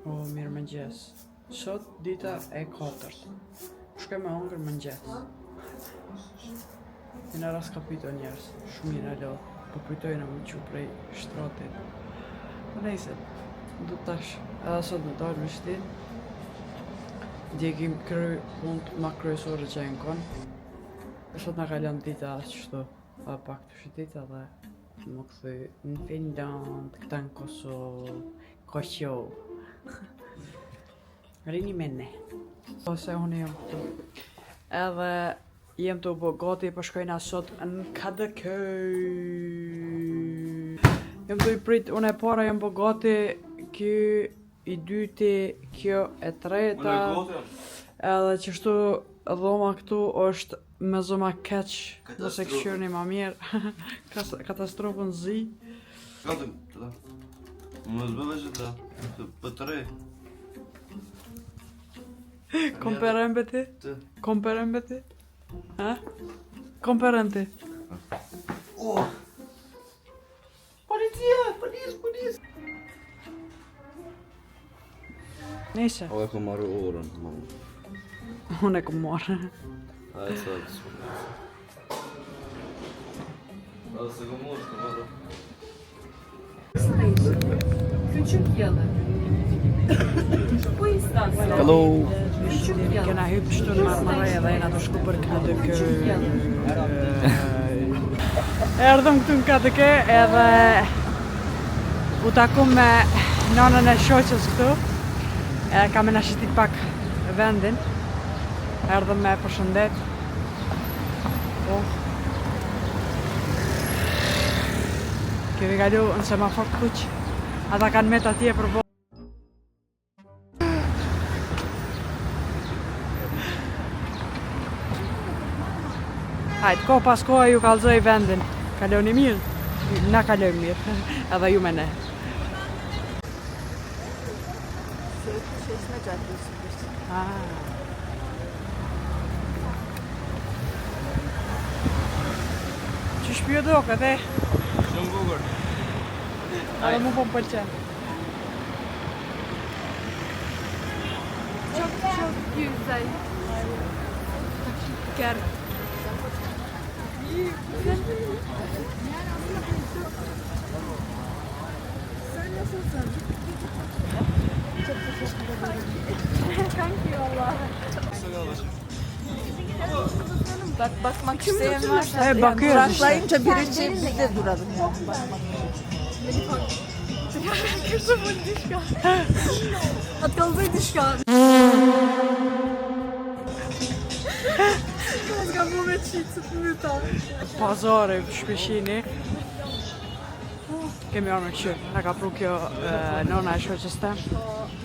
O, mirë mëngjes. Sot dita e 4. Shkoj me hongër mëngjes. Në rast ka pyto njerës, shumë mirë alo, po pytojnë më që prej shtratit. Po nejse, du tash, edhe sot në dalë me shtin. Dje kim kry punë ma kryesore që e në konë. E sot nga kalon dita asë qështu, pak të shitita dhe më këthy në Finland, këta në Kosovë, Koqo. Rini me ne. Ose unë jam këtu. Edhe jem të bo gati për shkojna sot në KDK-j. Jem të i prit, unë e para jem bo gati, kjo i dyti, kjo e treta. Edhe qështu dhoma këtu është me zoma keq, nëse këshyrni ma mirë. Katastrofën zi. Katëm, të da. Më zbëve që da, për të rej. Komperën beti? Të. Komperën beti? Ha? Komperën ti? Oh! Policia! Polis! Nese, O e kom marrë orën, mamë. unë e kom marrë. A e sa të s'kom marrë. A se kom marrë, s'kom marrë. Küçük yalı. Bu istasyon. Hello! Küçük yalı. Kena hyp shtu në Marmarej edhe jena të shku për KDK. Erdhëm këtu në KDK edhe u taku me nanën e shoqës këtu. Kam e nashitit pak vendin. Erdhëm me përshëndet. Kemi kalu në semafor kuq. Ata kanë met atje për bo. Hajtë, ko pas koha ju kalzoj vendin. Kaloni mirë? Na kalojmë mirë. Edhe ju me ne. Çeşme Caddesi. Qysh pjo do këtë? Shumë bukur. Edhe mu po më pëlqen. Çok güzel. Gel. Sen nasılsın? Çok teşekkür ederim. Kanki valla. Bak bakmak isteyen varsa. He, bakıyoruz işte. Duraklayınca birinci biz de duralım. Kızımın dişka. Atkaldı dişka. Ska mówię ci, co ty tam. Pazare, shpeshini. Kemi arë me këshyr. Na ka pru kjo nona e shoqës tem.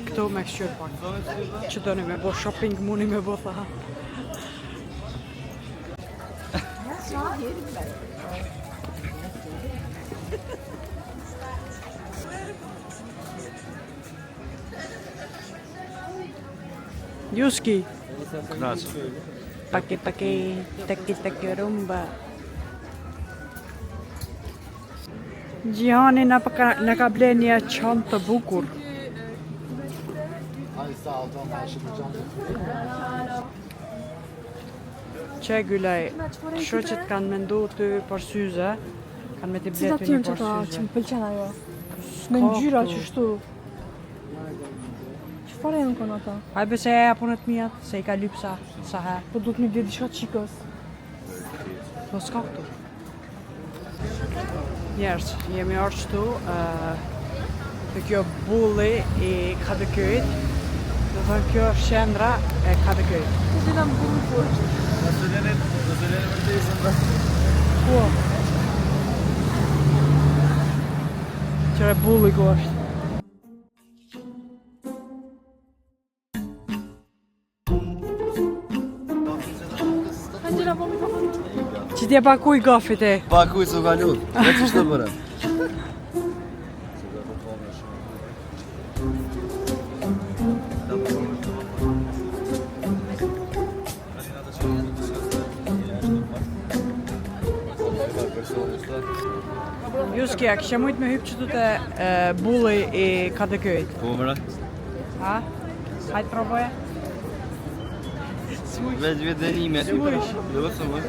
Këtu me këshyr pak. Që doni me bo shopping, muni me bo tha. Juski. Knaqë. Paki, taki, rumba. Gjihani në ka ble një çantë të bukur. Që Gylaj, shoqet kanë mendu ty për syze, kanë me t'i ble ty një për syze. Më pëlqen ajo. Me ngjyra qështu. Çfarë janë kon ata? Hajbe se e punët mijat, se i ka lypsa sa her. Po duhet një ditë diçka çikës. Po s'ka këtu. Njerës, jemi orë qëtu të kjo bulli i KDK-it. Dhe thënë kjo është qendra e KDK-it. Po dhe nam bulli fort. Nëse lenit vërtesën dhe. Po. Qëre bulli ku është. Hajde po mikrofon. Që t'je pakuj gafit e. Pakuj s'u ka lutë. Dhe që shtë bërë? Juski, a kishe mujt me hyp qëtu të bulli i KDK-it. Po mëra? Ha? Hajtë provoje. Veç vedenime. Jo, së më.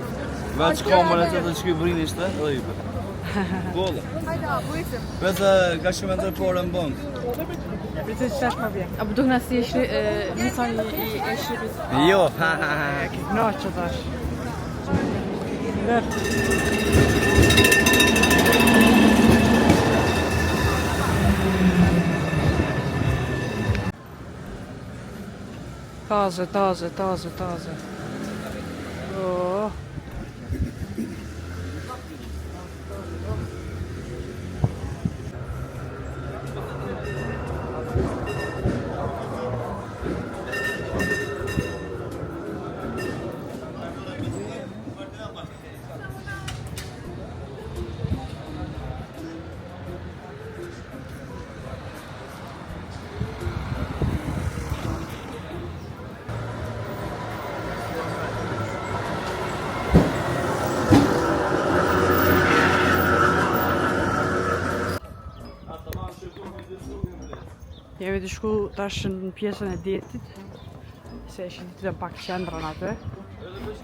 Veç kamerë të shkuj bërin ishte, edhe ipe. Golle. Hajde abi buyurun. Vese ka shumë e tërpore në bënd. Bitë që tash ma vjen. A bu duk si misali i eshrit. Jo, No që tash. Ver. Taze. Oh. Jemi të shku tash në pjesën e dietit, se ishin të pak qendrën aty.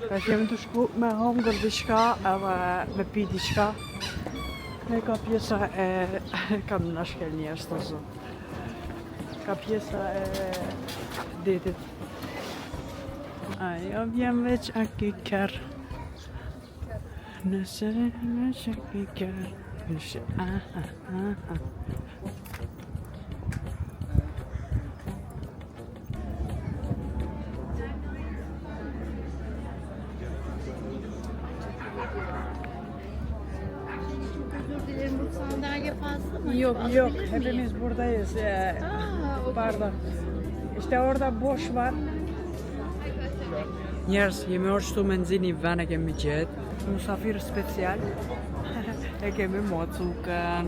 Tash jemi të shku me hongër diçka edhe me pi diçka. Ne ka pjesa e... kam në shkel njerës të zot. Ka pjesa e dietit. Ajo vjen veç a kiker. Nëse veç a kiker. Sandalye fazla mı? Yok, hepimiz buradayız. Pardon. İşte orada boş var. Njerëz, jemi orë shtu me nxini vene kemi gjetë. Musafir special. E kemi mocukën.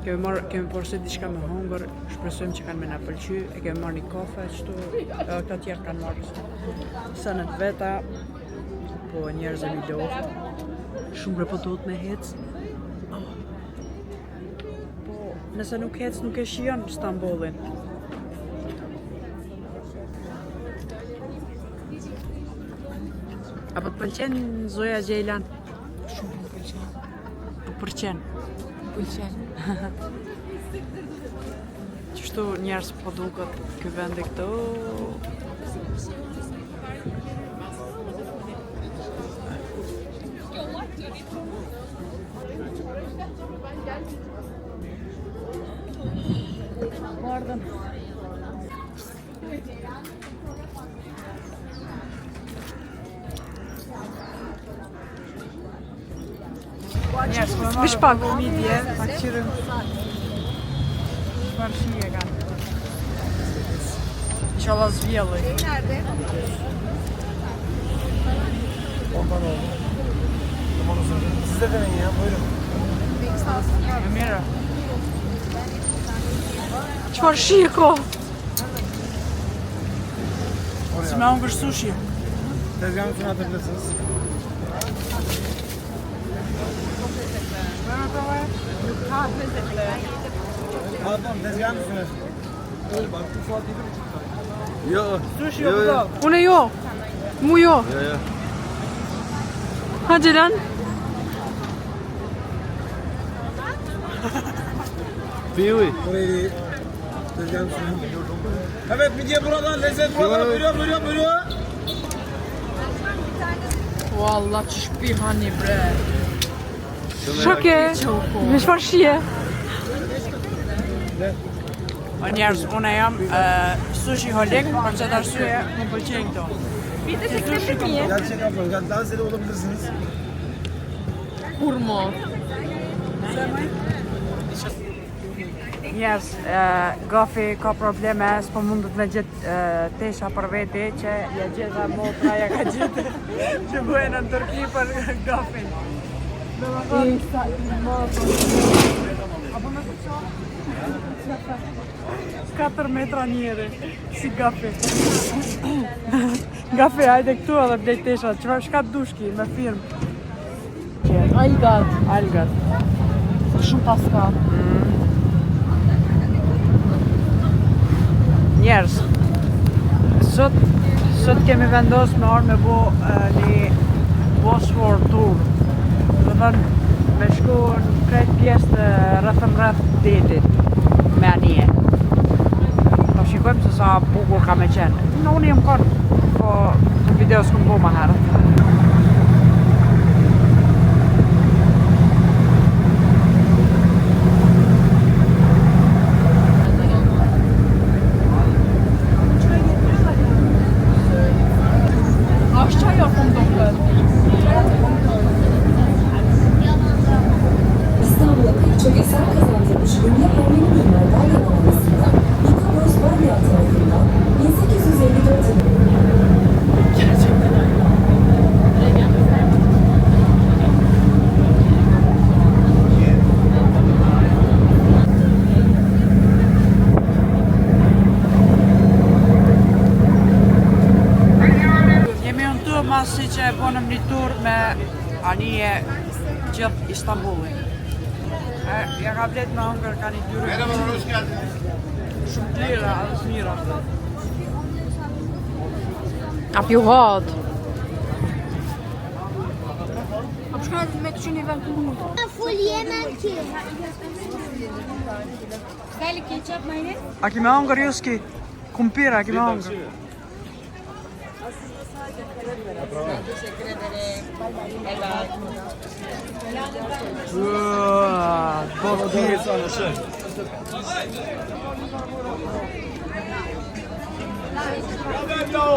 Kemi porse diçka me hongër. Shpresojmë që kanë me na pëlqy. E kemi marrë një kafe kështu. Këta tjerë kanë marrë sënët veta. Po njerëz e mi loftë. Shumë po duhet me hec. Nëse nuk hec, nuk e shijon Stambollin. Apo të pëlqen Zoja Gjejlan? Shumë më pëlqen. Po pëlqen. Pëlqen. Qështu njerëz po duket ky vendi këtu. Pardon. Njerëz, më shpak midje, pak qyrëm. Çfarë shije kanë? İnşallah zvijelli. Nerede? Ondan oldu. Tamam o zaman. Siz de deneyin ya, buyurun. Mira. Çfarë shije ko? Si me hongër sushi. Tezgahın üstüne atabilirsiniz. Pardon, tezgahın üstüne. jo. Sushi yok burada. Unë jo. Mu jo. Jo. Hadi lan. Piuj. Orayı değil. Tezgahın üstüne. Evet, midye buradan, lezzet buradan. Buyuruyor. Wallah çish pi hani bre. Shoke. Me çfarë shije? O njerëz, unë jam sushi holik, për çfarë arsye më pëlqejnë këto. Gerçek ablam, yani daha zeli olabilirsiniz. Kurmo. Njerëz, Gafi ka probleme, s'po mundet me gjetë tesha për veti, që ja gjeta motra, ja ka gjetë që bujën në Turki për Gafin. Apo me të 4 metra njeri, si Gafi. Gafi, hajde këtu edhe blej tesha, shka dushki me firmë. Algat. Shumë paska. njerëz. Sot kemi vendosur me orë me bo një Bosfor tour. Do thënë me shku në krejt pjesë të rreth detit me anije. Do shikojmë se sa bukur ka me qenë. Unë jam kon, po në video s'kum bo ma herët. İstanbul'a pek çok eser kazandırmış ünlü Ermeni mimar Dalyan Ailesi'nden Nikolaos Baryan tarafından 1854 yılında Jemi unë tu masi që e bonëm një tur me anije gjithë Istanbulin. Ja ka blet me hëngër ka një dyre. Shumë lira, edhe s'mira. A più hot. A ki me hëngër ju s'ki? Kumpira, a ki me hëngër?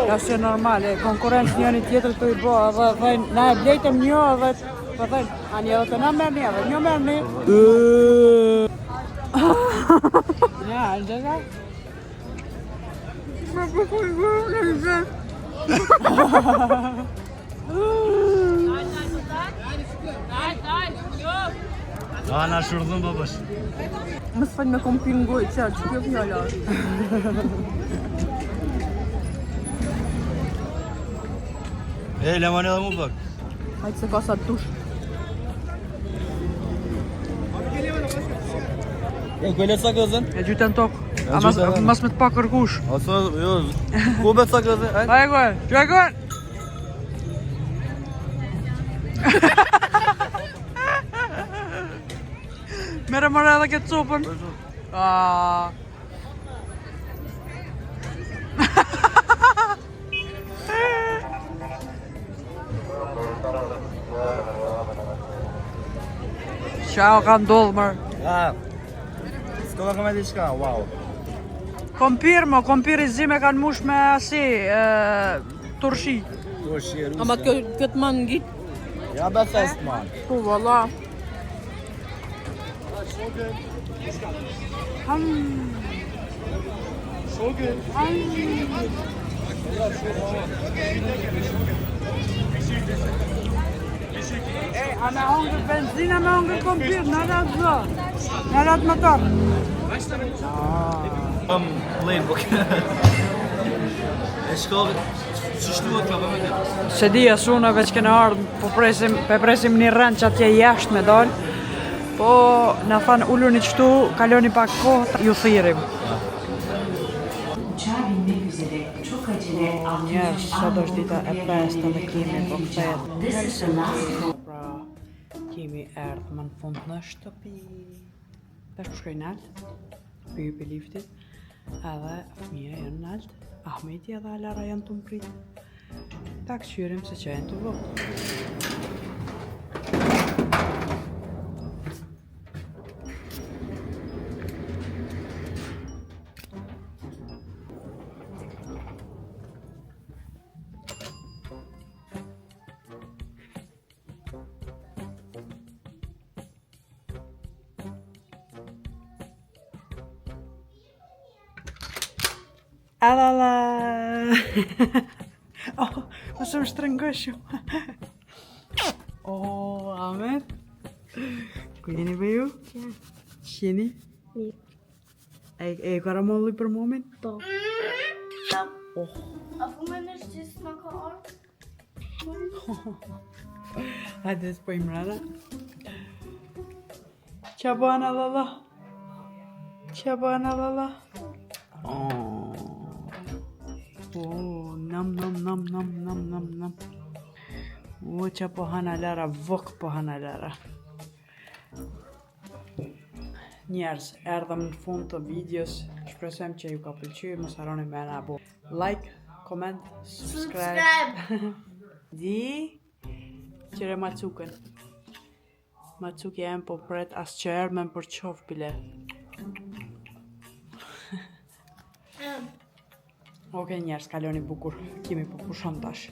Ja se normale, konkurrencë njëri tjetër të i bo, edhe dhejnë, na e blejtëm një edhe të dhejnë, a një edhe të na merë një, edhe një merë një. Ja, e ndëga? Me përkuj gërë në një. A na shurdhën babash. Më s'fal me kom pingoj, që kjo fjalla është. E, lemani edhe mu pak. Hajtë se ka sa dush. E, këllet sa këzën? E gjyten tokë, a gjyten edhe. mas me të pa kërkush. Asa, jo, ku bet sa këzën? Hajde gojë, gjyë gojë! Mere mërë edhe këtë copën. Qao ka ndodhë mërë. S'ka ka me diçka, wow. Kompir i zime kanë mush me asi, turshi. Ama këtë man ngit. Ja be fest, man. Po, valla. A me hongër benzina, me hongër kompir, në ratë zë. Në ratë motor. Lejnë, po e shkollë, që shtuat ka përme këtë? Se di asune veç kena ardhë, po presim një rënd që atje jashtë me dollë. Po në thanë ullur një qëtu, kaloni pak kohë, ju thirim. Njerë, sot është dita e 5 dhe kemi po këthet. Pra, kemi erdhë më në fund në shtëpi. Tash po shkoj naltë, për ju për liftit, edhe fëmija janë naltë, Ahmeti edhe Alara janë të mpritë. Ta këqyrim se që janë të vëtë. Alala! Oh, më shumë shtrëngoj shumë. Oh, Ahmet. Ku jeni për ju? Qeni? E karamolli për momin? Po. Oh. A fumën është që s'ma ka ardhë? Hajde s'pojmë rana. Qa bëna lala? Qa bëna lala? Oh. që po hana lëra, vok po hana lëra. Njerëz, erdhëm në fund të videos, shpresojmë që ju ka pëlqyer, mos harroni me na bu like, comment, subscribe. Di, qëre Macukën. Macuki jem po pret as që ermen për qof bile. Oke njerëz, kaloni bukur, kemi po pushon tash.